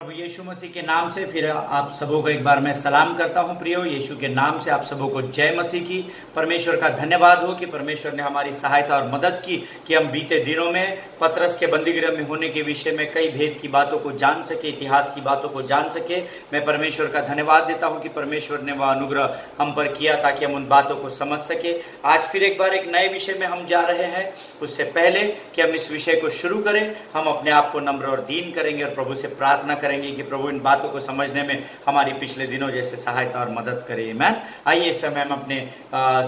प्रभु यीशु मसीह के नाम से फिर आप सबों को एक बार मैं सलाम करता हूं। प्रियो, यीशु के नाम से आप सबों को जय मसीह की। परमेश्वर का धन्यवाद हो कि परमेश्वर ने हमारी सहायता और मदद की कि हम बीते दिनों में पतरस के बंदीगृह में होने के विषय में कई भेद की बातों को जान सके, इतिहास की बातों को जान सके। मैं परमेश्वर का धन्यवाद देता हूँ कि परमेश्वर ने वह अनुग्रह हम पर किया ताकि हम उन बातों को समझ सके। आज फिर एक बार एक नए विषय में हम जा रहे हैं। उससे पहले कि हम इस विषय को शुरू करें, हम अपने आप को नम्र और दीन करेंगे और प्रभु से प्रार्थना करेंगे कि प्रभु इन बातों को समझने में हमारी पिछले दिनों जैसे सहायता और मदद करे। आमीन। आइए इस समय हम अपने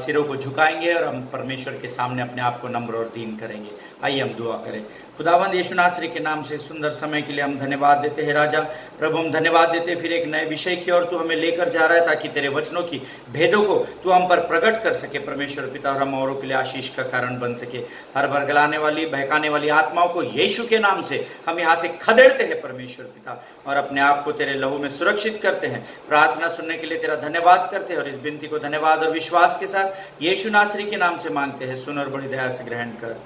सिरों को झुकाएंगे और हम परमेश्वर के सामने अपने आप को नम्र और दीन करेंगे। आइए हम दुआ करें। खुदावंद यीशु नासरी के नाम से सुंदर समय के लिए हम धन्यवाद देते हैं। राजा प्रभु, हम धन्यवाद देते हैं फिर एक नए विषय की ओर तू हमें लेकर जा रहा है ताकि तेरे वचनों की भेदों को तू हम पर प्रकट कर सके परमेश्वर पिता, और हम औरों के लिए आशीष का कारण बन सके। हर भरगलाने वाली बहकाने वाली आत्माओं को यीशु के नाम से हम यहाँ से खदेड़ते हैं परमेश्वर पिता, और अपने आप को तेरे लहू में सुरक्षित करते हैं। प्रार्थना सुनने के लिए तेरा धन्यवाद करते हैं और इस विनती को धन्यवाद और विश्वास के साथ यीशु नासरी के नाम से मांगते हैं। सुन और बड़ी दया से ग्रहण कर।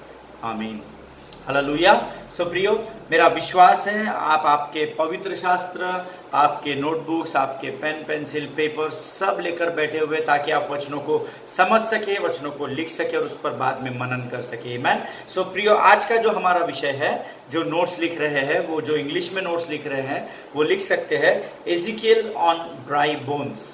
आमीन। हालेलुया। सो प्रियो, मेरा विश्वास है आप आपके पवित्र शास्त्र, आपके नोटबुक्स, आपके पेन पेंसिल पेपर सब लेकर बैठे हुए ताकि आप वचनों को समझ सके, वचनों को लिख सके और उस पर बाद में मनन कर सके। आमीन। सो प्रियो, आज का जो हमारा विषय है, जो नोट्स लिख रहे हैं, वो जो इंग्लिश में नोट्स लिख रहे हैं वो लिख सकते हैं एजिकियल ऑन ड्राई बोन्स।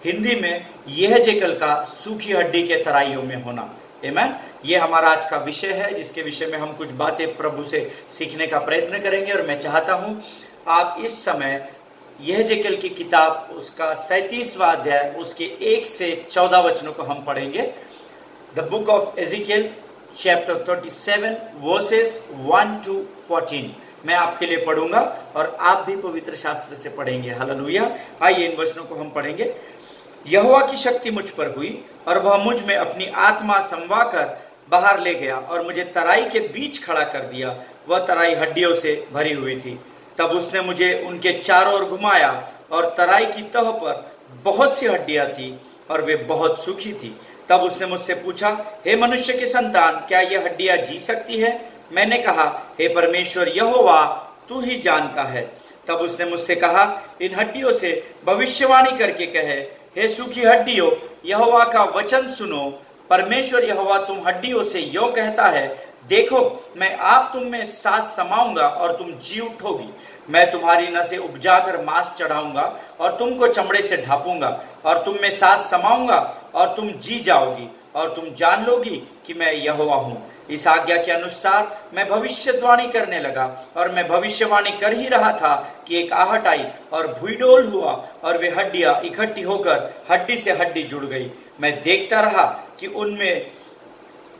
हिंदी में यहेजकेल का सूखी हड्डी के तराइयों में होना। आमीन। ये हमारा आज का विषय है जिसके विषय में हम कुछ बातें प्रभु से सीखने का प्रयत्न करेंगे। और मैं चाहता हूं आप इस समय यहेजकेल की किताब उसका 37वां अध्याय उसके 1 से 14 वचनों को हम पढ़ेंगे। The book of Ezekiel chapter 37 verses 1 to 14 मैं आपके लिए पढ़ूंगा और आप भी पवित्र शास्त्र से पढ़ेंगे। हालेलुया। आइए इन वचनों को हम पढ़ेंगे। यहोवा की शक्ति मुझ पर हुई और वह मुझ में अपनी आत्मा समवा कर बाहर ले गया और मुझे तराई के बीच खड़ा कर दिया। वह तराई हड्डियों से भरी हुई थी। तब उसने मुझे उनके चारों ओर घुमाया और तराई की तह पर बहुत सी हड्डियां थी और वे बहुत सूखी थी। तब उसने मुझसे पूछा, हे मनुष्य के संतान, क्या यह हड्डियां जी सकती है? मैंने कहा, हे परमेश्वर यहोवा, तू ही जानता है। तब उसने मुझसे कहा, इन हड्डियों से भविष्यवाणी करके कहे, हे सूखी हड्डियों, यहोवा का वचन सुनो। परमेश्वर यहोवा तुम हड्डियों से यो कहता है, देखो मैं आप तुम में सांस समाऊंगा और तुम जी उठोगी। मैं तुम्हारी नसें उपजाकर मांस चढ़ाऊंगा और तुमको चमड़े से ढापूंगा और तुम में सांस समाऊंगा और तुम जी जाओगी और तुम जान लोगी कि मैं यहोवा हूं। इस आज्ञा के अनुसार मैं भविष्यवाणी करने लगा और मैं भविष्यवाणी कर ही रहा था कि एक आहट आई और भूइडोल हुआ और वे हड्डियां इकट्ठी होकर हड्डी से हड्डी जुड़ गई। मैं देखता रहा कि उनमें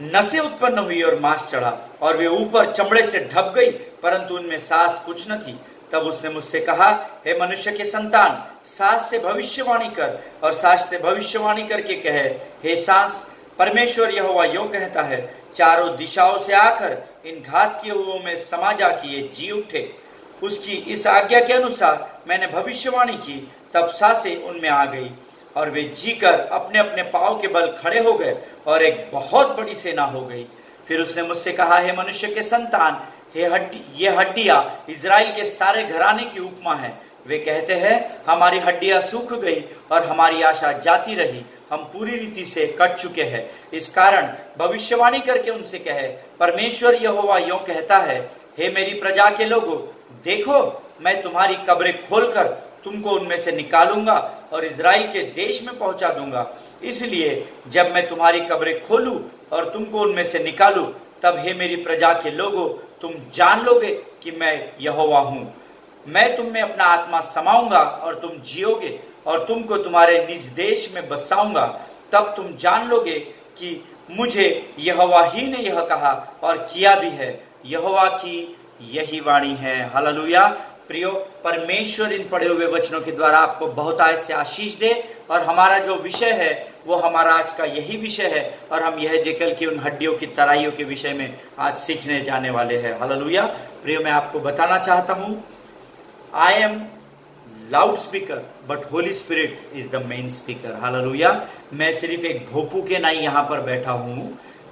नसें उत्पन्न हुई और मांस चढ़ा और वे ऊपर चमड़े से ढप गई, परंतु उनमें सांस कुछ न थी। तब उसने मुझसे कहा, हे मनुष्य के संतान, सांस से भविष्यवाणी कर और सांस से भविष्यवाणी करके कहे, हे सांस, परमेश्वर यहोवा यो कहता है, चारों दिशाओं से आकर इन घात किए हुओं में समा जा कि ये जी उठे। उसकी इस आज्ञा के अनुसार मैंने भविष्यवाणी की। तब सांसें उनमें आ गई और वे जीकर अपने अपने पांव के बल खड़े हो गए और एक बहुत बड़ी सेना हो गई। फिर उसने मुझसे कहा, हे मनुष्य के संतान, ये हड्डियां इजराइल के सारे घराने की उपमा है। वे कहते हैं, हमारी हड्डियां सूख गई और हमारी आशा जाती रही, हम पूरी रीति से कट चुके हैं। इस कारण भविष्यवाणी करके उनसे कहे, परमेश्वर यहोवा यों कहता है, हे मेरी प्रजा के लोगों, देखो मैं तुम्हारी कब्रें खोलकर तुमको उनमें से निकालूंगा और इजराइल के देश में पहुंचा दूंगा। इसलिए जब मैं तुम्हारी कब्रें खोलूं और तुमको उनमें से निकालूं, तब हे मेरी प्रजा के लोगों, तुम जान लोगे कि मैं यहोवा हूं। मैं तुम में अपना आत्मा समाऊंगा और तुम जियोगे और तुमको तुम्हारे निज देश में बसाऊंगा। तब तुम जान लोगे कि मुझे यहोवा ही ने यह कहा और किया भी है। यहोवा की यही वाणी है। हालेलुया। प्रियो, परमेश्वर इन पढ़े हुए वचनों के द्वारा आपको बहुत आय से आशीष दे। और हमारा जो विषय है वो हमारा आज का यही विषय है और हम यहेजकेल की उन हड्डियों की तराइयों के विषय में आज सीखने जाने वाले हैं। हालेलुया। प्रियो, मैं आपको बताना चाहता हूं, I am loud speaker but Holi spirit is the main speaker. Hallelujah. मैं सिर्फ एक भोपू के नाई यहाँ पर बैठा हूं।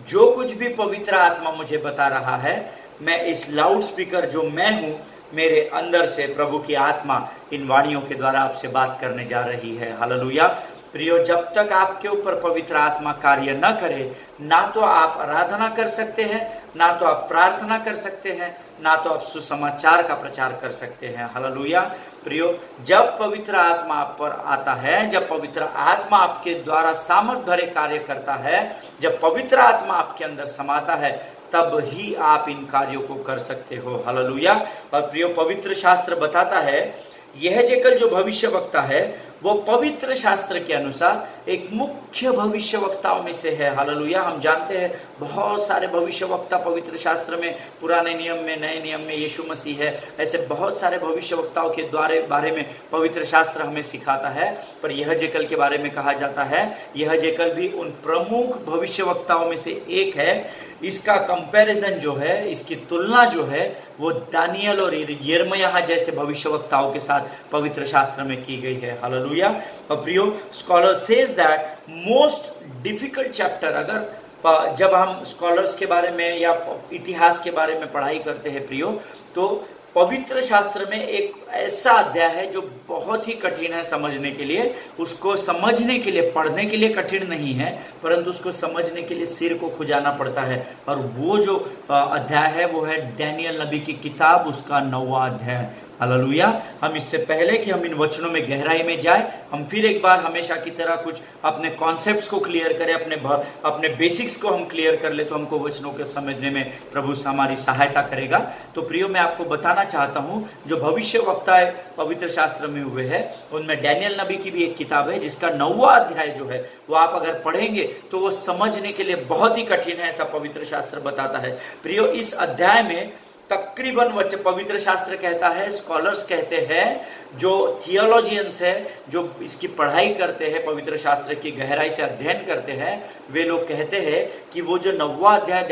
जो कुछ भी पवित्र आत्मा मुझे बता रहा है, मैं इस लाउड स्पीकर जो मैं हूं, मेरे अंदर से प्रभु की आत्मा इन वाणियों के द्वारा आपसे बात करने जा रही है। हालेलुया। प्रियो, जब तक आपके ऊपर पवित्र आत्मा कार्य न करे, ना तो आप आराधना कर सकते हैं, ना तो आप प्रार्थना कर सकते हैं, ना तो आप सुसमाचार का प्रचार कर सकते हैं। हालेलुया। प्रियो, जब पवित्र आत्मा आप पर आता है, जब पवित्र आत्मा आपके द्वारा सामर्थ भरे कार्य करता है, जब पवित्र आत्मा आपके अंदर समाता है, तब ही आप इन कार्यों को कर सकते हो। हालेलुया। और प्रियो, पवित्र शास्त्र बताता है, यह जेकल जो भविष्य वक्ता है वो पवित्र शास्त्र के अनुसार एक मुख्य भविष्य वक्ताओं में से है। हालेलुया। हम जानते हैं बहुत सारे भविष्य वक्ता पवित्र शास्त्र में, पुराने नियम में, नए नियम में यीशु मसीह है, ऐसे बहुत सारे भविष्य वक्ताओं के बारे में पवित्र शास्त्र हमें सिखाता है। पर यह जेकल के बारे में कहा जाता है, यह जेकल भी उन प्रमुख भविष्य वक्ताओं में से एक है। इसका कंपैरिजन जो है, इसकी तुलना जो है, वो दानियल और यिर्मयाह जैसे भविष्यवक्ताओं के साथ पवित्र शास्त्र में की गई है। हालेलुया। और प्रियो, scholar says that most difficult chapter, अगर जब हम स्कॉलर्स के बारे में या इतिहास के बारे में पढ़ाई करते हैं प्रियो, तो पवित्र शास्त्र में एक ऐसा अध्याय है जो बहुत ही कठिन है समझने के लिए। उसको समझने के लिए, पढ़ने के लिए कठिन नहीं है, परंतु उसको समझने के लिए सिर को खुजाना पड़ता है। और वो जो अध्याय है वो है डैनियल नबी की किताब, उसका 9वां अध्याय। हालेलुया। हम इससे पहले कि हम इन वचनों में गहराई में जाए, हम फिर एक बार हमेशा की तरह कुछ अपने कॉन्सेप्ट्स को क्लियर करें, अपने बेसिक्स को हम क्लियर कर ले, तो हमको वचनों को समझने में प्रभु हमारी सहायता करेगा। तो प्रियो, मैं आपको बताना चाहता हूं, जो भविष्य वक्ता पवित्र शास्त्र में हुए हैं, उनमें डैनियल नबी की भी एक किताब है जिसका 9वां अध्याय जो है वो आप अगर पढ़ेंगे तो वो समझने के लिए बहुत ही कठिन है, ऐसा पवित्र शास्त्र बताता है। प्रियो, इस अध्याय में तकरीबन पवित्र शास्त्र कहता है, स्कॉलर्स कहते हैं, जो थियोलॉजियंस है, जो इसकी पढ़ाई करते हैं, पवित्र शास्त्र की गहराई से अध्ययन करते हैं, वे लोग कहते हैं कि वो जो 9वां अध्याय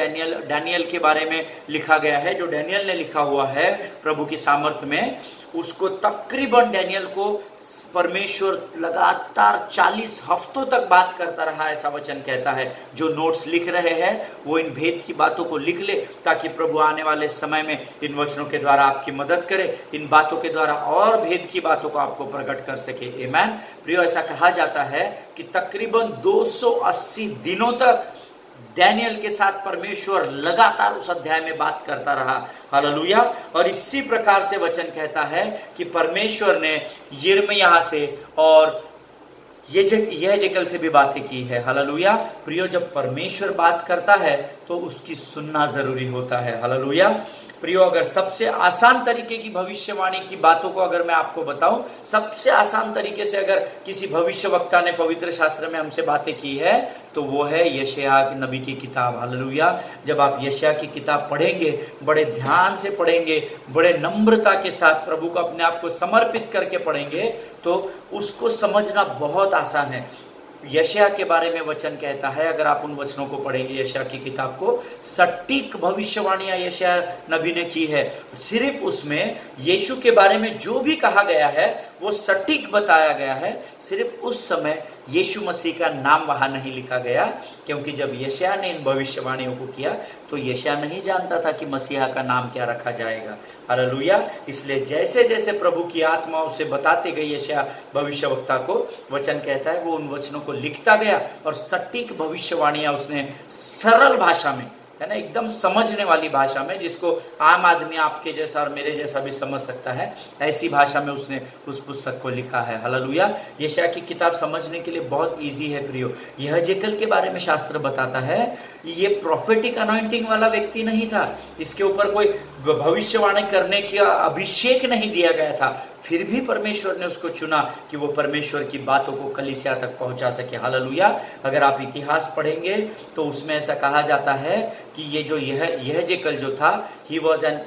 डैनियल के बारे में लिखा गया है, जो डैनियल ने लिखा हुआ है प्रभु की सामर्थ में, उसको तकरीबन डैनियल को परमेश्वर लगातार 40 हफ्तों तक बात करता रहा, ऐसा वचन कहता है। जो नोट्स लिख रहे हैं वो इन भेद की बातों को लिख ले, ताकि प्रभु आने वाले समय में इन वचनों के द्वारा आपकी मदद करे, इन बातों के द्वारा और भेद की बातों को आपको प्रकट कर सके। आमीन। प्रियो, ऐसा कहा जाता है कि तकरीबन 280 दिनों तक डैनियल के साथ परमेश्वर लगातार उस अध्याय में बात करता रहा। हालेलुया। और इसी प्रकार से वचन कहता है कि परमेश्वर ने यिर्मयाह से और यहेजकेल से भी बातें की है। हालेलुया। प्रियो, जब परमेश्वर बात करता है तो उसकी सुनना जरूरी होता है। हालेलुया। प्रियो, अगर सबसे आसान तरीके की भविष्यवाणी की बातों को अगर मैं आपको बताऊं, सबसे आसान तरीके से अगर किसी भविष्यवक्ता ने पवित्र शास्त्र में हमसे बातें की है तो वो है यशायाह नबी की किताब। हालेलुया। जब आप यशायाह की किताब पढ़ेंगे, बड़े ध्यान से पढ़ेंगे, बड़े नम्रता के साथ प्रभु को अपने आप को समर्पित करके पढ़ेंगे, तो उसको समझना बहुत आसान है। यशायाह के बारे में वचन कहता है, अगर आप उन वचनों को पढ़ेंगे, यशायाह की किताब को, सटीक भविष्यवाणियां यशायाह नबी ने की है। सिर्फ उसमें यीशु के बारे में जो भी कहा गया है वो सटीक बताया गया है। सिर्फ उस समय यीशु मसीह का नाम वहां नहीं लिखा गया, क्योंकि जब यशायाह ने इन भविष्यवाणियों को किया तो यशायाह नहीं जानता था कि मसीहा का नाम क्या रखा जाएगा। हालेलुया। इसलिए जैसे जैसे प्रभु की आत्मा उसे बताते गई यशायाह भविष्यवक्ता को, वचन कहता है वो उन वचनों को लिखता गया और सटीक भविष्यवाणियां उसने सरल भाषा में, है ना, एकदम समझने वाली भाषा में, जिसको आम आदमी आपके जैसा और मेरे जैसा भी समझ सकता है, ऐसी भाषा में उसने उस पुस्तक को लिखा है। हालेलुया। यशायाह की किताब समझने के लिए बहुत इजी है प्रियो। यहेजकेल के बारे में शास्त्र बताता है, ये प्रोफेटिक अनॉइंटिंग वाला व्यक्ति नहीं था, इसके ऊपर कोई भविष्यवाणी करने का अभिषेक नहीं दिया गया था, फिर भी परमेश्वर ने उसको चुना कि वो परमेश्वर की बातों को कलीसिया तक पहुंचा सके। हालेलुया। अगर आप इतिहास पढ़ेंगे तो उसमें ऐसा कहा जाता है कि ये जो यहेजकेल जो था, he was an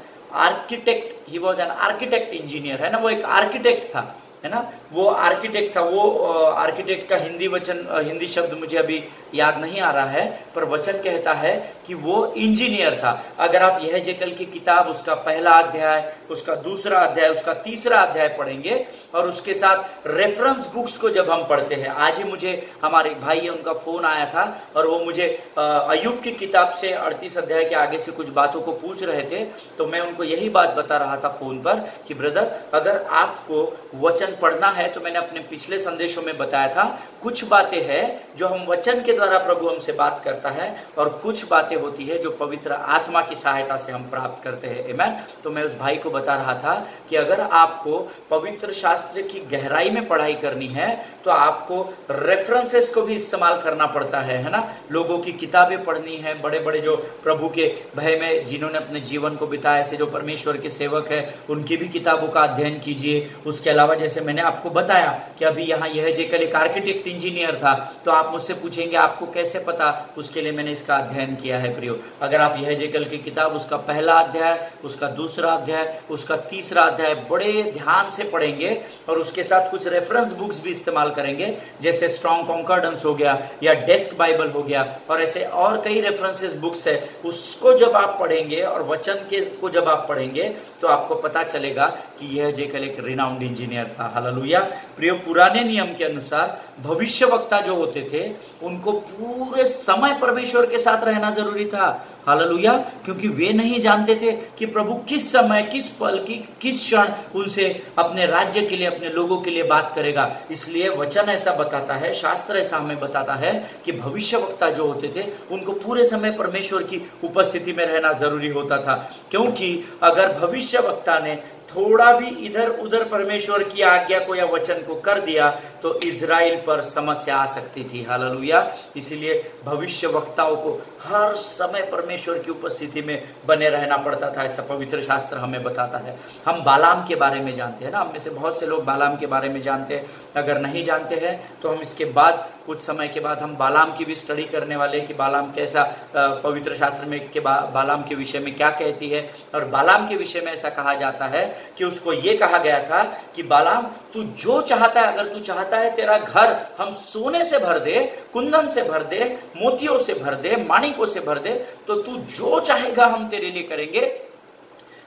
architect engineer, है ना, वो एक आर्किटेक्ट था, है ना, वो आर्किटेक्ट था। वो आर्किटेक्ट का हिंदी शब्द मुझे अभी याद नहीं आ रहा है, पर वचन कहता है कि वो इंजीनियर था। अगर आप यहेजकेल की किताब उसका पहला अध्याय, उसका दूसरा अध्याय, उसका तीसरा अध्याय पढ़ेंगे और उसके साथ रेफरेंस बुक्स को जब हम पढ़ते हैं, आज ही मुझे हमारे भाई है उनका फोन आया था और वो मुझे अय्यूब की किताब से 38 अध्याय के आगे से कुछ बातों को पूछ रहे थे, तो मैं उनको यही बात बता रहा था फोन पर कि ब्रदर, अगर आपको वचन पढ़ना है तो मैंने अपने पिछले संदेशों में बताया था, कुछ बातें हैं जो हम वचन के द्वारा प्रभु हमसे बात करता है और कुछ बातें होती है जो पवित्र आत्मा की सहायता से हम प्राप्त करते हैं। आमीन। तो मैं उस भाई को बता रहा था कि अगर आपको पवित्र शास्त्र की गहराई में पढ़ाई करनी है तो आपको रेफरेंसेस को भी इस्तेमाल करना पड़ता है ना। लोगों की किताबें पढ़नी है, बड़े बड़े जो प्रभु के भय में जिन्होंने अपने जीवन को बिताया, ऐसे जो परमेश्वर के सेवक है, उनकी भी किताबों का अध्ययन कीजिए। उसके अलावा जैसे मैंने आपको बताया कि अभी यहाँ यहेजकेल एक आर्किटेक्ट इंजीनियर था, तो आप मुझसे पूछेंगे आपको कैसे पता, उसके लिए मैंने इसका अध्ययन किया है प्रियो। अगर आप यहेजकेल की किताब उसका पहला अध्याय, उसका दूसरा अध्याय, उसका तीसरा अध्याय बड़े ध्यान से पढ़ेंगे और उसके साथ कुछ रेफरेंस बुक्स भी इस्तेमाल करेंगे, जैसे स्ट्रॉन्ग कॉन्कॉर्डेंस हो गया या डेस्क बाइबल हो गया और ऐसे और कई रेफरेंसेस बुक्स है, उसको जब आप पढ़ेंगे और वचन के को जब आप पढ़ेंगे तो आपको पता चलेगा कि यहेजकेल एक रिनाउंड इंजीनियर था। हालेलुया। प्रियो, पुराने नियम के अनुसार भविष्यवक्ता जो होते थे उनको पूरे समय परमेश्वर के साथ रहना जरूरी था। हालेलुया। क्योंकि वे नहीं जानते थे कि प्रभु किस समय, किस पल की, किस क्षण उनसे अपने राज्य के लिए, अपने लोगों के लिए बात करेगा। इसलिए वचन ऐसा बताता है, शास्त्र ऐसा हमें बताता है कि भविष्यवक्ता जो होते थे उनको पूरे समय परमेश्वर की उपस्थिति में रहना जरूरी होता था। क्योंकि अगर भविष्यवक्ता ने थोड़ा भी इधर उधर परमेश्वर की आज्ञा को या वचन को कर दिया तो इजराइल पर समस्या आ सकती थी। हालेलुया। इसलिए भविष्यवक्ताओं को हर समय परमेश्वर की उपस्थिति में बने रहना पड़ता था, ऐसा पवित्र शास्त्र हमें बताता है। हम बालाम के बारे में जानते हैं ना, हम में से बहुत से लोग बालाम के बारे में जानते हैं। अगर नहीं जानते हैं तो हम इसके बाद कुछ समय के बाद हम बालाम की भी स्टडी करने वाले हैं कि बालाम कैसा, पवित्र शास्त्र में के बालाम के विषय में क्या कहती है। और बालाम के विषय में ऐसा कहा जाता है कि उसको ये कहा गया था कि बालाम, तू जो चाहता है, अगर तू चाहता है तेरा घर हम सोने से भर दे, कुंदन से भर दे, मोतियों से भर दे, माणिकों से भर दे, तो तू जो चाहेगा हम तेरे लिए करेंगे,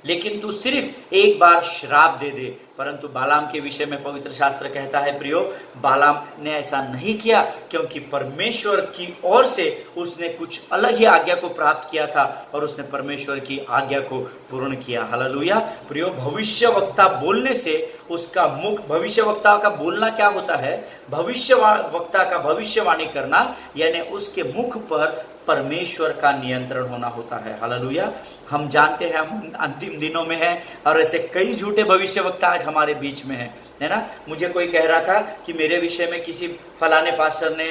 लेकिन तू सिर्फ एक बार श्राप दे दे। परंतु बालाम के विषय में पवित्र शास्त्र कहता है प्रियो, बालाम ने ऐसा नहीं किया, क्योंकि परमेश्वर की ओर से उसने कुछ अलग ही आज्ञा को प्राप्त किया था और उसने परमेश्वर की आज्ञा को पूर्ण किया। हालेलुया। प्रियो, भविष्यवक्ता बोलने से उसका मुख, भविष्यवक्ता का बोलना क्या होता है? भविष्यवक्ता का भविष्यवाणी करना, यानी उसके मुख पर परमेश्वर का नियंत्रण होना होता है। हालेलुया। हम जानते हैं हम अंतिम दिनों में हैं और ऐसे कई झूठे भविष्यवक्ता आज हमारे बीच में हैं, है ना। मुझे कोई कह रहा था कि मेरे विषय में किसी फलाने पास्टर ने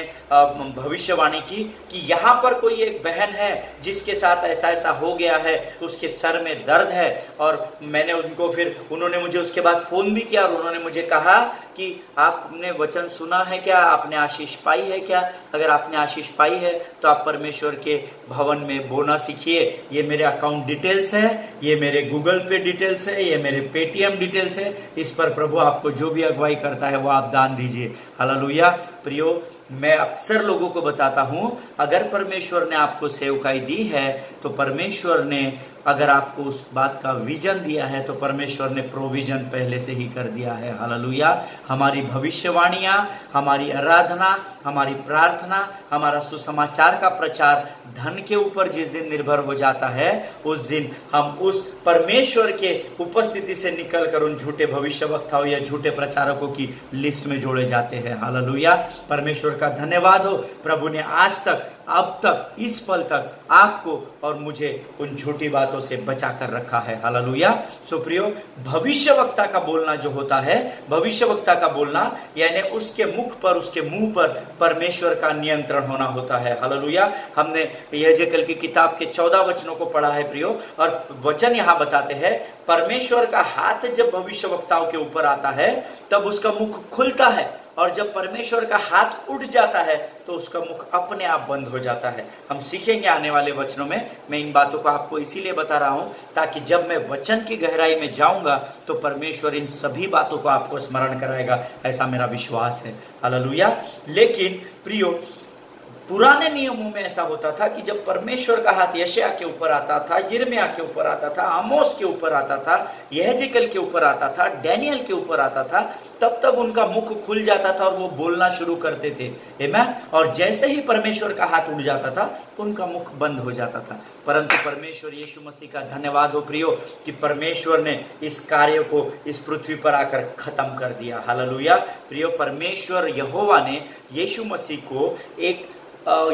भविष्यवाणी की कि यहाँ पर कोई एक बहन है जिसके साथ ऐसा ऐसा हो गया है, उसके सर में दर्द है। और मैंने उनको, फिर उन्होंने मुझे उसके बाद फोन भी किया और उन्होंने मुझे कहा कि आपने वचन सुना है क्या, आपने आशीष पाई है क्या? अगर आपने आशीष पाई है तो आप परमेश्वर के भवन में बोना सीखिए। ये मेरे अकाउंट डिटेल्स है, ये मेरे गूगल पे डिटेल्स है, ये मेरे पेटीएम डिटेल्स है। इस पर प्रभु आपको जो भी अगुवाई करता है वो आप दान दीजिए। हालेलुया। प्रियो, मैं अक्सर लोगों को बताता हूं, अगर परमेश्वर ने आपको सेवकाई दी है तो परमेश्वर ने, अगर आपको उस बात का विजन दिया है तो परमेश्वर ने प्रोविजन पहले से ही कर दिया है। हालेलुया। हमारी भविष्यवाणियां, हमारी आराधना, हमारी प्रार्थना, हमारा सुसमाचार का प्रचार धन के ऊपर जिस दिन निर्भर हो जाता है, उस दिन हम उस परमेश्वर के उपस्थिति से निकलकर उन झूठे भविष्यवक्ताओं या झूठे प्रचारकों की लिस्ट में जोड़े जाते हैं। हालेलुया। परमेश्वर का धन्यवाद हो, प्रभु ने आज तक, अब तक, इस पल तक आपको और मुझे उन झूठी बातों से बचा कर रखा है। हालेलुया। सो प्रियो, भविष्यवक्ता का बोलना जो होता है, भविष्यवक्ता का बोलना यानी उसके मुख पर, उसके मुंह पर परमेश्वर का नियंत्रण होना होता है। हालेलुया। हमने यहेजकेल की किताब के 14 वचनों को पढ़ा है प्रियो, और वचन यहाँ बताते हैं परमेश्वर का हाथ जब भविष्यवक्ताओं के ऊपर आता है तब उसका मुख खुलता है, और जब परमेश्वर का हाथ उठ जाता है तो उसका मुख अपने आप बंद हो जाता है। हम सीखेंगे आने वाले वचनों में। मैं इन बातों को आपको इसीलिए बता रहा हूं ताकि जब मैं वचन की गहराई में जाऊंगा तो परमेश्वर इन सभी बातों को आपको स्मरण कराएगा, ऐसा मेरा विश्वास है। हालेलुया। लेकिन प्रियो, पुराने नियमों में ऐसा होता था कि जब परमेश्वर का हाथ यशायाह के ऊपर आता था, यिर्मयाह के ऊपर आता था, आमोस के ऊपर आता था, यहेजकेल के ऊपर आता था, डैनियल के ऊपर आता था, तब उनका मुख खुल जाता था और वो बोलना शुरू करते थे। आमीन। और जैसे ही परमेश्वर का हाथ उड़ जाता था तो उनका मुख बंद हो जाता था। परंतु परमेश्वर यीशु मसीह का धन्यवाद हो प्रियो कि परमेश्वर ने इस कार्य को इस पृथ्वी पर आकर खत्म कर दिया। हालेलुया। प्रियो, परमेश्वर यहोवा ने यीशु मसीह को एक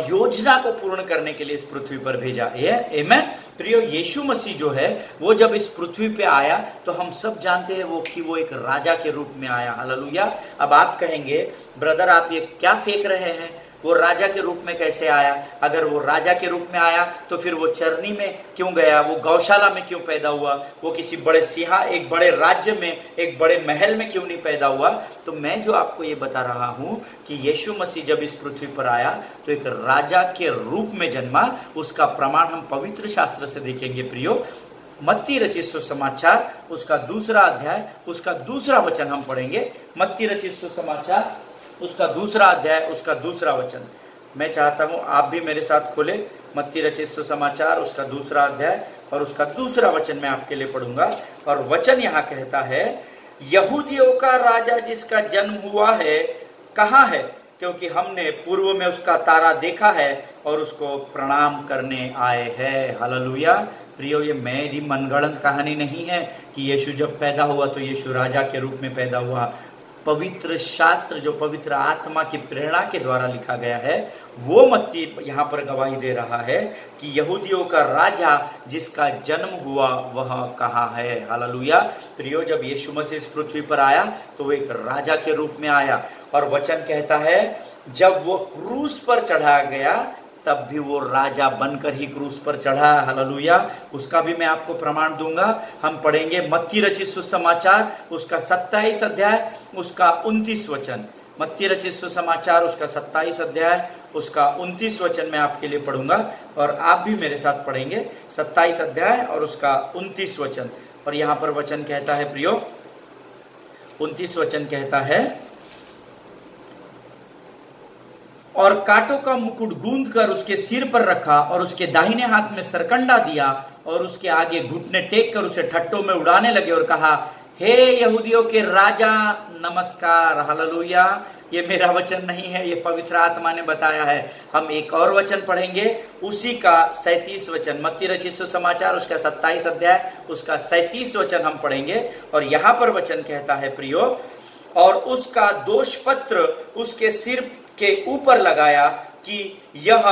योजना को पूर्ण करने के लिए इस पृथ्वी पर भेजा है। आमीन। प्रियो, यीशु मसीह जो है वो जब इस पृथ्वी पे आया तो हम सब जानते हैं वो एक राजा के रूप में आया। हालेलुया। अब आप कहेंगे, ब्रदर आप ये क्या फेंक रहे हैं, वो राजा के रूप में कैसे आया? अगर वो राजा के रूप में आया तो फिर वो चरनी में क्यों गया, वो गौशाला में क्यों पैदा हुआ, वो किसी बड़े एक बड़े राज्य में, एक बड़े महल में क्यों नहीं पैदा हुआ? तो मैं जो आपको ये बता रहा हूं कि यीशु मसीह जब इस पृथ्वी पर आया तो एक राजा के रूप में जन्मा। उसका प्रमाण हम पवित्र शास्त्र से देखेंगे प्रियो। मत्ती रचित सुसमाचार उसका 2 अध्याय उसका 2 वचन हम पढ़ेंगे। मत्ती रचित सुसमाचार उसका 2 अध्याय उसका 2 वचन। मैं चाहता हूं आप भी मेरे साथ खोले मत्ती रचित सुसमाचार उसका 2 अध्याय और उसका 2 वचन मैं आपके लिए पढ़ूंगा। और वचन यहाँ कहता है, यहूदियों का राजा जिसका जन्म हुआ है कहाँ है, क्योंकि हमने पूर्व में उसका तारा देखा है और उसको प्रणाम करने आए हैं। हालेलुया। प्रियो, ये मेरी मनगढ़ंत कहानी नहीं है कि यीशु जब पैदा हुआ तो यीशु राजा के रूप में पैदा हुआ। पवित्र शास्त्र जो पवित्र आत्मा की प्रेरणा के द्वारा लिखा गया है वो मत्ती यहाँ पर गवाही दे रहा है कि यहूदियों का राजा जिसका जन्म हुआ वह कहाँ है। हालेलुया। प्रियो, जब यीशु मसीह इस पृथ्वी पर आया तो वो एक राजा के रूप में आया। और वचन कहता है जब वो क्रूस पर चढ़ाया गया तब भी वो राजा बनकर ही क्रूस पर चढ़ा। हालेलुया। उसका भी मैं आपको प्रमाण दूंगा। हम पढ़ेंगे मत्ती रचित सुसमाचार उसका 27 अध्याय उसका 29 वचन। मत्ती रचित सुसमाचार उसका 27 अध्याय उसका 29 वचन मैं आपके लिए पढ़ूंगा और आप भी मेरे साथ पढ़ेंगे 27 अध्याय और उसका 29 वचन। और यहाँ पर वचन कहता है प्रियो, 29 वचन कहता है, और कांटों का मुकुट गूंद कर उसके सिर पर रखा और उसके दाहिने हाथ में सरकंडा दिया और उसके आगे घुटने टेक कर उसे ठट्टों में उड़ाने लगे और कहा, हे यहूदियों के राजा नमस्कार। हालेलुया। ये मेरा वचन नहीं है, ये पवित्र आत्मा ने बताया है। हम एक और वचन पढ़ेंगे उसी का 37 वचन। मत्ती रचित सुसमाचार उसका 27 अध्याय उसका 37 वचन हम पढ़ेंगे। और यहाँ पर वचन कहता है प्रियो, और उसका दोष पत्र उसके सिर के ऊपर लगाया कि यह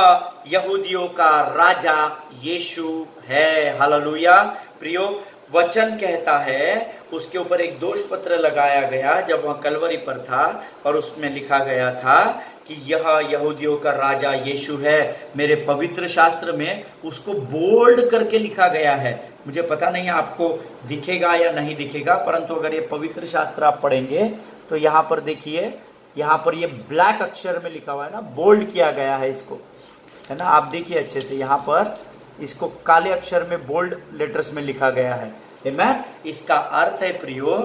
यहूदियों का राजा यीशु है। हालेलुया। प्रियो, वचन कहता है उसके ऊपर एक दोष पत्र लगाया गया जब वह कलवरी पर था और उसमें लिखा गया था कि यह यहूदियों का राजा यीशु है। मेरे पवित्र शास्त्र में उसको बोल्ड करके लिखा गया है। मुझे पता नहीं आपको दिखेगा या नहीं दिखेगा, परंतु अगर ये पवित्र शास्त्र आप पढ़ेंगे तो यहाँ पर देखिए, यहाँ पर ये ब्लैक अक्षर में लिखा हुआ है ना, बोल्ड किया गया है इसको, है ना। आप देखिए अच्छे से, यहाँ पर इसको काले अक्षर में बोल्ड लेटर्स में लिखा गया है। आमीन। इसका अर्थ है प्रियो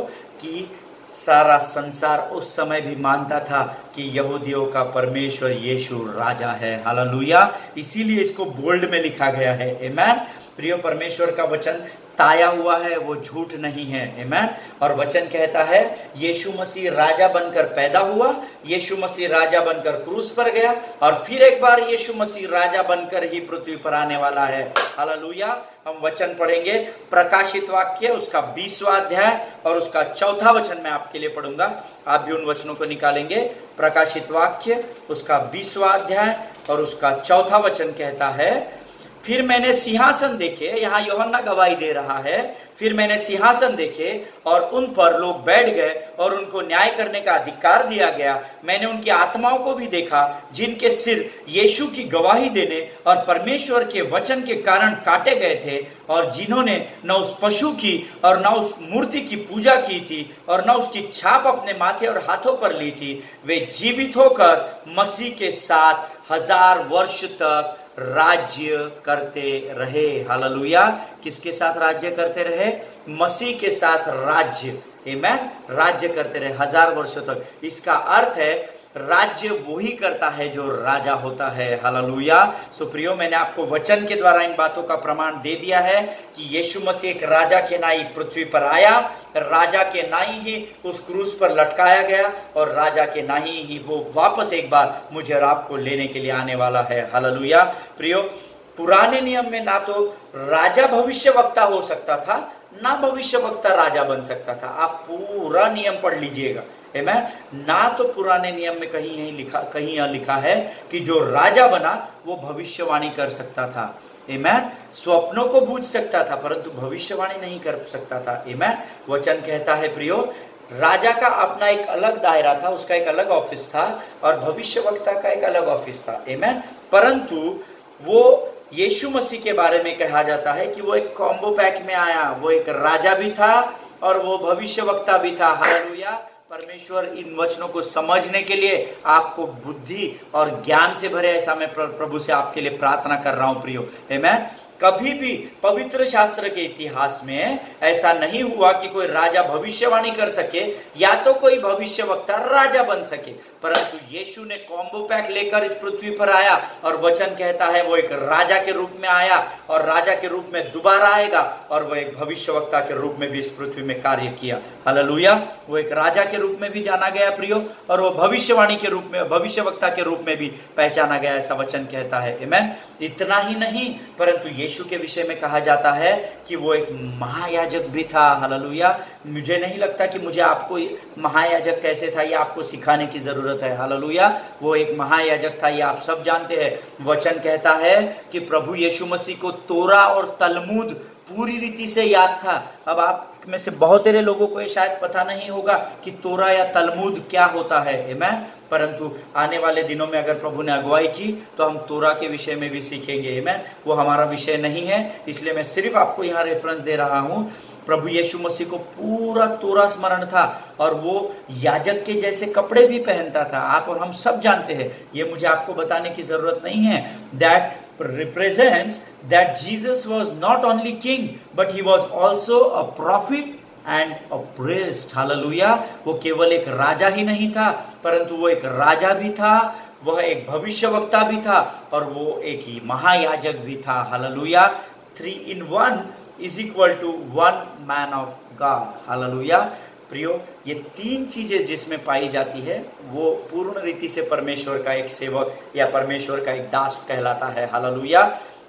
कि सारा संसार उस समय भी मानता था कि यहूदियों का परमेश्वर यीशु राजा है। हालेलुया। इसीलिए इसको बोल्ड में लिखा गया है। आमीन। प्रियो, परमेश्वर का वचन ताया हुआ है, वो झूठ नहीं है। आमीन। और वचन कहता है यीशु मसीह राजा बनकर पैदा हुआ, यीशु मसीह राजा बनकर क्रूस पर गया और फिर एक बार यीशु मसीह राजा बनकर ही पृथ्वी पर आने वाला है। हालेलुया। हम वचन पढ़ेंगे प्रकाशित वाक्य उसका 20वां अध्याय और उसका 4था वचन मैं आपके लिए पढ़ूंगा। आप भी उन वचनों को निकालेंगे। प्रकाशित वाक्य उसका 20वां अध्याय और उसका 4था वचन कहता है, फिर मैंने सिंहासन देखे, यहाँ यूहन्ना गवाही दे रहा है, फिर मैंने सिंहासन देखे और उन पर लोग बैठ गए और उनको न्याय करने का अधिकार दिया गया। मैंने उनकी आत्माओं को भी देखा जिनके सिर यीशु की गवाही देने और परमेश्वर के वचन के कारण काटे गए थे और जिन्होंने न उस पशु की और न उस मूर्ति की पूजा की थी और न उसकी छाप अपने माथे और हाथों पर ली थी। वे जीवित होकर मसीह के साथ 1000 वर्ष तक राज्य करते रहे। हालेलुया। किसके साथ राज्य करते रहे? मसीह के साथ राज्य। आमीन। राज्य करते रहे 1000 वर्षों तक। इसका अर्थ है राज्य वही करता है जो राजा होता है। हालेलुया। सो प्रियो, मैंने आपको वचन के द्वारा इन बातों का प्रमाण दे दिया है कि यीशु मसीह एक राजा के नाई पृथ्वी पर आया, राजा के नाई ही उस क्रूस पर लटकाया गया और राजा के नाई ही वो वापस एक बार मुझे और आपको लेने के लिए आने वाला है। हालेलुया। प्रियो, पुराने नियम में ना तो राजा भविष्यवक्ता हो सकता था, ना भविष्यवक्ता राजा बन सकता था। आप पूरा नियम पढ़ लीजिएगा। ना तो पुराने नियम में कहीं यह लिखा है कि जो राजा बना वो भविष्यवाणी कर सकता था। आमेन। स्वप्नों को बूझ सकता था परंतु भविष्यवाणी नहीं कर सकता था। आमेन। वचन कहता है प्रियो, राजा का अपना एक अलग दायरा था, उसका एक अलग ऑफिस था और भविष्यवक्ता का एक अलग ऑफिस था। आमेन। परंतु वो यीशु मसीह के बारे में कहा जाता है कि वो एक कॉम्बो पैक में आया। वो एक राजा भी था और वो भविष्यवक्ता भी था। हालेलुया। परमेश्वर इन वचनों को समझने के लिए आपको बुद्धि और ज्ञान से भरे, ऐसा मैं प्रभु से आपके लिए प्रार्थना कर रहा हूं प्रियो। आमेन। कभी भी पवित्र शास्त्र के इतिहास में ऐसा नहीं हुआ कि कोई राजा भविष्यवाणी कर सके या तो कोई भविष्यवक्ता राजा बन सके, परंतु यीशु ने कॉम्बो पैक लेकर इस पृथ्वी पर आया और वचन कहता है वो एक राजा के रूप में आया और राजा के रूप में दोबारा आएगा और वो एक भविष्यवक्ता के रूप में भी इस पृथ्वी में कार्य किया। हालेलुया। वो एक राजा के रूप में भी जाना गया प्रियो और वो भविष्यवाणी के रूप में, भविष्यवक्ता के रूप में भी पहचाना गया, ऐसा वचन कहता है। आमेन। इतना ही नहीं परंतु यीशु के विषय में कहा जाता है कि वो एक महायाजक भी था। हालेलुया। मुझे नहीं लगता कि मुझे आपको महायाजक कैसे था ये आपको सिखाने की जरूरत है। हालेलुया। वो एक महायाजक था, ये आप सब जानते हैं। वचन कहता है कि प्रभु यीशु मसीह को तोरा और तलमूद पूरी रीति से याद था। अब आप में से बहुत सारे लोगों को ये शायद पता नहीं होगा कि तोरा या तलमूद क्या होता है। आमेन। परंतु आने वाले दिनों में अगर प्रभु ने अगुवाई की तो हम तोरा के विषय में भी सीखेंगे। आमेन। वो हमारा विषय नहीं है, इसलिए मैं सिर्फ आपको यहाँ रेफरेंस दे रहा हूं। प्रभु यीशु मसीह को पूरा तोरा स्मरण था और वो याजक के जैसे कपड़े भी पहनता था। आप और हम सब जानते हैं, ये मुझे आपको बताने की जरूरत नहीं है। That represents that Jesus was not only king but he was also a prophet and a priest. Hallelujah. वो केवल एक राजा ही नहीं था परंतु वो एक राजा भी था, वह एक भविष्यवक्ता भी था और वो एक ही महायाजक भी था। Hallelujah. 3 in 1 is equal to 1 man of God. Hallelujah. प्रियो, ये तीन चीजें जिसमें पाई जाती है वो पूर्ण रीति से परमेश्वर का एक सेवक या परमेश्वर का एक दास कहलाता है। Hallelujah.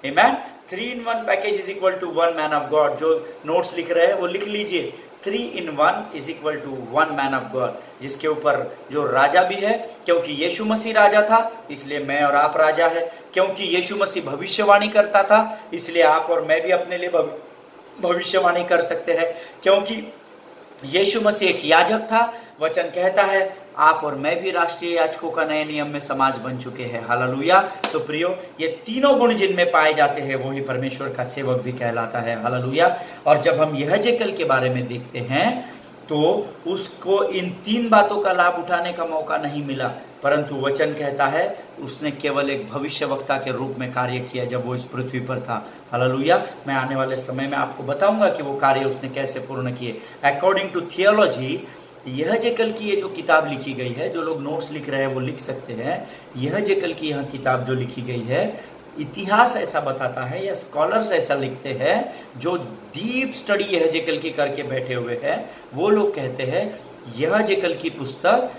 Amen. 3 in 1 package is equal to 1 man of God. जो नोट्स लिख रहे हैं वो लिख लीजिए, 3 in 1 is equal to 1 man of God, जिसके ऊपर जो राजा भी है, क्योंकि यीशु मसीह राजा था इसलिए मैं और आप राजा है, क्योंकि यीशु मसीह भविष्यवाणी करता था इसलिए आप और मैं भी अपने लिए भविष्यवाणी कर सकते हैं, क्योंकि यीशु मसीह एक याजक था। वचन कहता है आप और मैं भी राष्ट्रीय याजकों का नए नियम में समाज बन चुके हैं। हालेलुया। तो प्रियो, ये तीनों गुण जिनमें पाए जाते हैं वही परमेश्वर का सेवक भी कहलाता है। हालेलुया। और जब हम यहेजकेल के बारे में देखते हैं तो उसको इन तीन बातों का लाभ उठाने का मौका नहीं मिला, परंतु वचन कहता है उसने केवल एक भविष्यवक्ता के रूप में कार्य किया जब वो इस पृथ्वी पर था। हालेलुया। मैं आने वाले समय में आपको बताऊंगा कि वो कार्य उसने कैसे पूर्ण किए। अकॉर्डिंग टू थियोलॉजी, यहेजकेल की ये जो किताब लिखी गई है, जो लोग नोट्स लिख रहे हैं वो लिख सकते हैं, यहेजकेल की यह किताब जो लिखी गई है, इतिहास ऐसा बताता है या स्कॉलर्स ऐसा लिखते हैं जो डीप स्टडी यहेजकेल की करके बैठे हुए हैं, वो लोग कहते हैं यहेजकेल की पुस्तक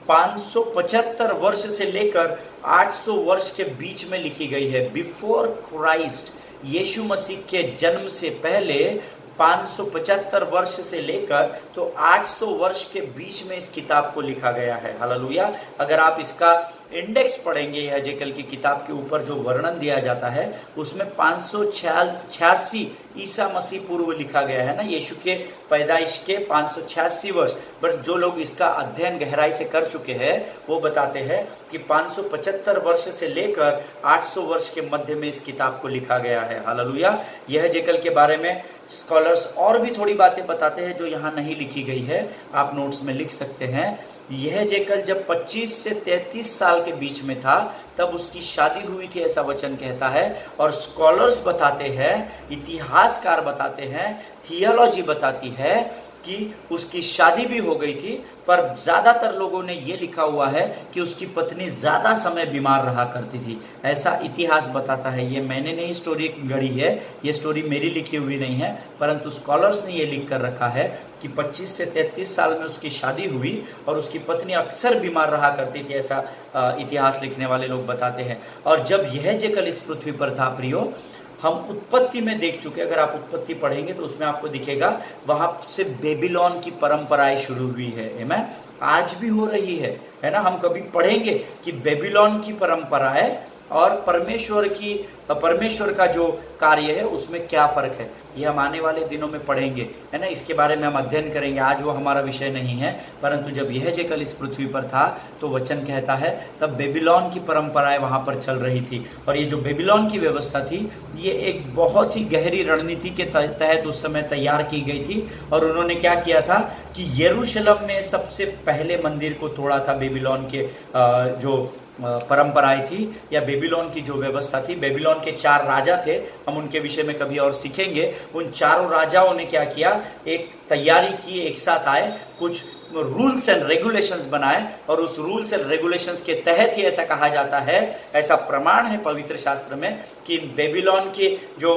575 वर्ष से लेकर 800 वर्ष के बीच में लिखी गई है। बिफोर क्राइस्ट, यीशु मसीह के जन्म से पहले 575 वर्ष से लेकर तो 800 वर्ष के बीच में इस किताब को लिखा गया है। हालेलुया। अगर आप इसका इंडेक्स पढ़ेंगे यहेजकेल की किताब के ऊपर जो वर्णन दिया जाता है उसमें 586 ईसा मसीह पूर्व लिखा गया है ना, यीशु के पैदाइश के 586 वर्ष। पर जो लोग इसका अध्ययन गहराई से कर चुके हैं वो बताते हैं कि 575 वर्ष से लेकर 800 वर्ष के मध्य में इस किताब को लिखा गया है। हालेलुया। यहेजकेल के बारे में स्कॉलर्स और भी थोड़ी बातें बताते हैं जो यहाँ नहीं लिखी गई है, आप नोट्स में लिख सकते हैं। यहेजकेल जब 25 से 33 साल के बीच में था तब उसकी शादी हुई थी, ऐसा वचन कहता है। और स्कॉलर्स बताते हैं, इतिहासकार बताते हैं, थियोलॉजी बताती है कि उसकी शादी भी हो गई थी, पर ज्यादातर लोगों ने यह लिखा हुआ है कि उसकी पत्नी ज्यादा समय बीमार रहा करती थी। ऐसा इतिहास बताता है। ये मैंने नहीं स्टोरी गढ़ी है, ये स्टोरी मेरी लिखी हुई नहीं है, परंतु स्कॉलर्स ने ये लिख कर रखा है कि 25 से 33 साल में उसकी शादी हुई और उसकी पत्नी अक्सर बीमार रहा करती थी, ऐसा इतिहास लिखने वाले लोग बताते हैं। और जब यह जेकल इस पृथ्वी पर था प्रियो, हम उत्पत्ति में देख चुके, अगर आप उत्पत्ति पढ़ेंगे तो उसमें आपको दिखेगा वहां से बेबीलोन की परंपराएं शुरू हुई है। आमीन। आज भी हो रही है ना। हम कभी पढ़ेंगे कि बेबीलोन की परंपराएं और परमेश्वर का जो कार्य है उसमें क्या फर्क है, ये हम आने वाले दिनों में पढ़ेंगे, है ना। इसके बारे में हम अध्ययन करेंगे, आज वो हमारा विषय नहीं है। परंतु जब यह जेकल इस पृथ्वी पर था तो वचन कहता है तब बेबीलोन की परंपराएं वहां पर चल रही थी। और ये जो बेबीलोन की व्यवस्था थी, ये एक बहुत ही गहरी रणनीति के तहत उस समय तैयार की गई थी। और उन्होंने क्या किया था कि यरूशलेम में सबसे पहले मंदिर को तोड़ा था। बेबीलोन के जो परंपराएं थी या बेबीलोन की जो व्यवस्था थी, बेबीलोन के 4 राजा थे, हम उनके विषय में कभी और सीखेंगे। उन चारों राजाओं ने क्या किया, एक तैयारी की, एक साथ आए, कुछ रूल्स एंड रेगुलेशंस बनाए, और उस रूल्स एंड रेगुलेशंस के तहत ही ऐसा कहा जाता है, ऐसा प्रमाण है पवित्र शास्त्र में कि बेबीलोन के जो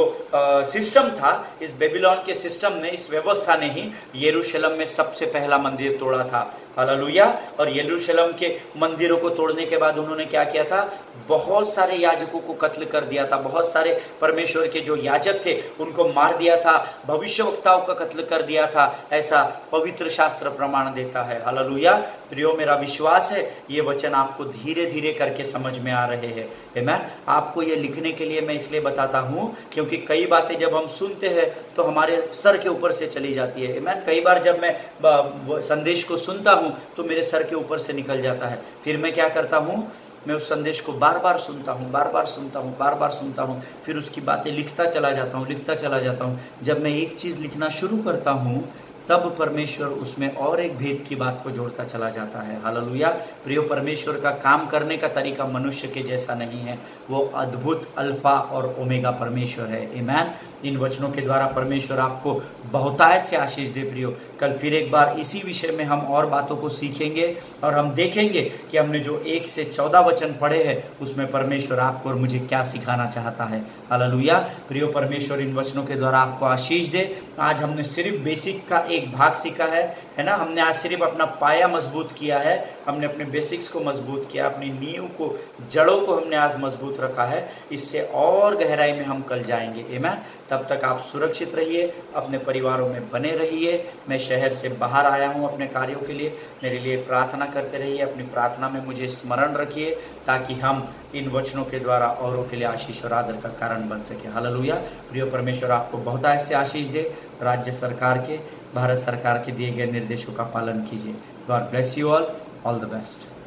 सिस्टम था, इस बेबीलोन के सिस्टम ने, इस व्यवस्था ने ही यरूशलेम में सबसे पहला मंदिर तोड़ा था। हालेलुया। और यरूशलेम के मंदिरों को तोड़ने के बाद उन्होंने क्या किया था, बहुत सारे याजकों को कत्ल कर दिया था, बहुत सारे परमेश्वर के जो याजक थे उनको मार दिया था, भविष्यवक्ताओं का कत्ल कर दिया था, ऐसा पवित्र शास्त्र प्रमाण देता है। हालेलुया। प्रियो, मेरा विश्वास है ये वचन आपको धीरे धीरे करके समझ में आ रहे हैं। आमीन। आपको ये लिखने के लिए मैं इसलिए बताता हूँ क्योंकि कई बातें जब हम सुनते हैं तो हमारे सर के ऊपर से चली जाती है। आमीन। कई बार जब मैं संदेश को सुनता हूँ तो मेरे सर के ऊपर से निकल जाता है। फिर मैं क्या करता हूँ, मैं उस संदेश को बार बार सुनता हूँ, बार बार सुनता हूँ, फिर उसकी बातें लिखता चला जाता हूँ। जब मैं एक चीज लिखना शुरू करता हूँ तब परमेश्वर उसमें और एक भेद की बात को जोड़ता चला जाता है। हालेलुया। प्रियो, परमेश्वर का काम करने का तरीका मनुष्य के जैसा नहीं है, वो अद्भुत अल्फा और ओमेगा परमेश्वर है। आमीन। इन वचनों के द्वारा परमेश्वर आपको बहुतायत से आशीष दे। प्रियो, कल फिर एक बार इसी विषय में हम और बातों को सीखेंगे और हम देखेंगे कि हमने जो 1 से 14 वचन पढ़े हैं उसमें परमेश्वर आपको और मुझे क्या सिखाना चाहता है। हालेलुया। प्रियो, परमेश्वर इन वचनों के द्वारा आपको आशीष दे। आज हमने सिर्फ बेसिक का एक भाग सीखा है ना। हमने आज सिर्फ अपना पाया मजबूत किया है, हमने अपने बेसिक्स को मजबूत किया, अपनी नींव को, जड़ों को हमने आज मजबूत रखा है। इससे और गहराई में हम कल जाएंगे। आमीन। तब तक आप सुरक्षित रहिए, अपने परिवारों में बने रहिए। मैं शहर से बाहर आया हूँ अपने कार्यों के लिए, मेरे लिए प्रार्थना करते रहिए। अपनी प्रार्थना में मुझे स्मरण रखिए ताकि हम इन वचनों के द्वारा औरों के लिए आशीष और आदर का कारण बन सके। हालेलुया। प्रिय परमेश्वर आपको बहुत ऐसे आशीष दे। राज्य सरकार के, भारत सरकार के दिए गए निर्देशों का पालन कीजिए। God bless you all the best.